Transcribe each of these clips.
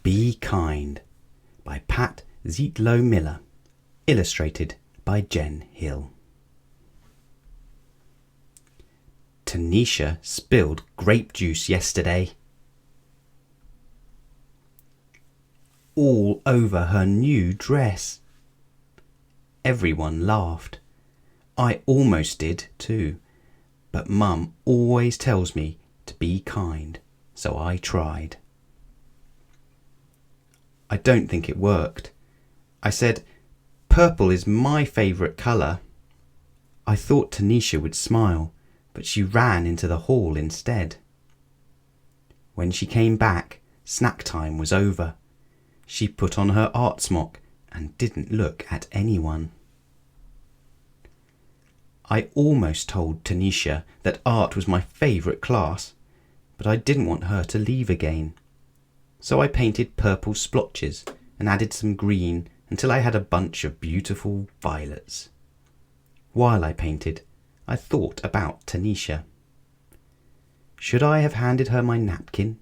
Be Kind by Pat Zietlow Miller. Illustrated by Jen Hill. Tanisha spilled grape juice yesterday. All over her new dress. Everyone laughed. I almost did too, but Mum always tells me to be kind, so I tried. I don't think it worked. I said, "Purple is my favourite colour." I thought Tanisha would smile, but she ran into the hall instead. When she came back, snack time was over. She put on her art smock and didn't look at anyone. I almost told Tanisha that art was my favourite class, but I didn't want her to leave again. So I painted purple splotches and added some green until I had a bunch of beautiful violets. While I painted, I thought about Tanisha. Should I have handed her my napkin,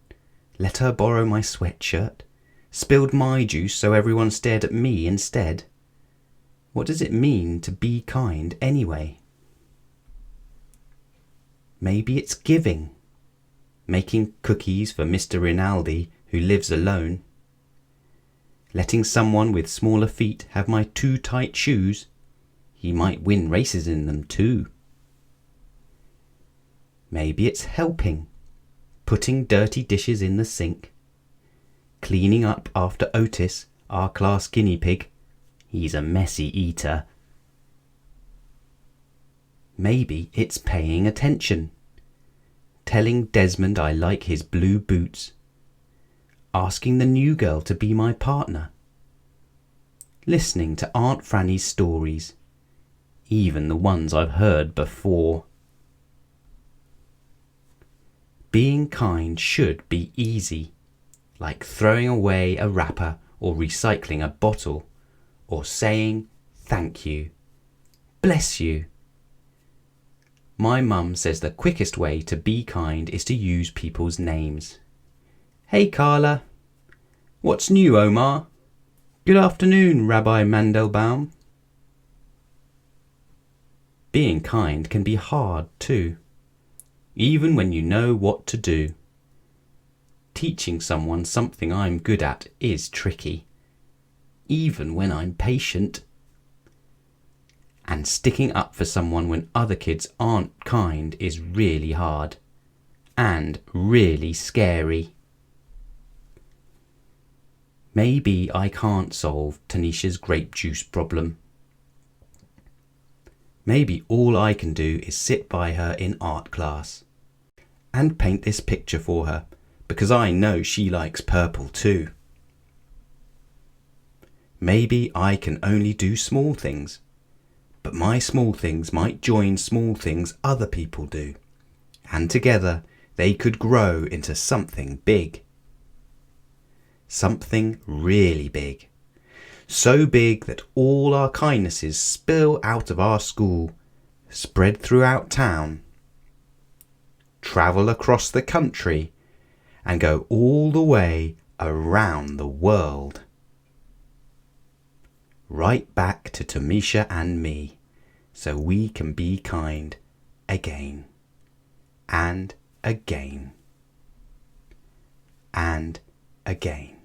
let her borrow my sweatshirt, spilled my juice so everyone stared at me instead? What does it mean to be kind anyway? Maybe it's giving. Making cookies for Mr. Rinaldi, who lives alone. Letting someone with smaller feet have my too tight shoes. He might win races in them too. Maybe it's helping. Putting dirty dishes in the sink. Cleaning up after Otis, our class guinea pig. He's a messy eater. Maybe it's paying attention. Telling Desmond I like his blue boots. Asking the new girl to be my partner. Listening to Aunt Franny's stories, even the ones I've heard before. Being kind should be easy, like throwing away a wrapper or recycling a bottle, or saying thank you, bless you. My mum says the quickest way to be kind is to use people's names. Hey Carla. What's new, Omar? Good afternoon, Rabbi Mandelbaum. Being kind can be hard too, even when you know what to do. Teaching someone something I'm good at is tricky, even when I'm patient. And sticking up for someone when other kids aren't kind is really hard and really scary. Maybe I can't solve Tanisha's grape juice problem. Maybe all I can do is sit by her in art class and paint this picture for her, because I know she likes purple too. Maybe I can only do small things, but my small things might join small things other people do, and together they could grow into something big. Something really big. So big that all our kindnesses spill out of our school, spread throughout town, travel across the country, and go all the way around the world. Right back to Tanisha and me, so we can be kind again, and again, and again.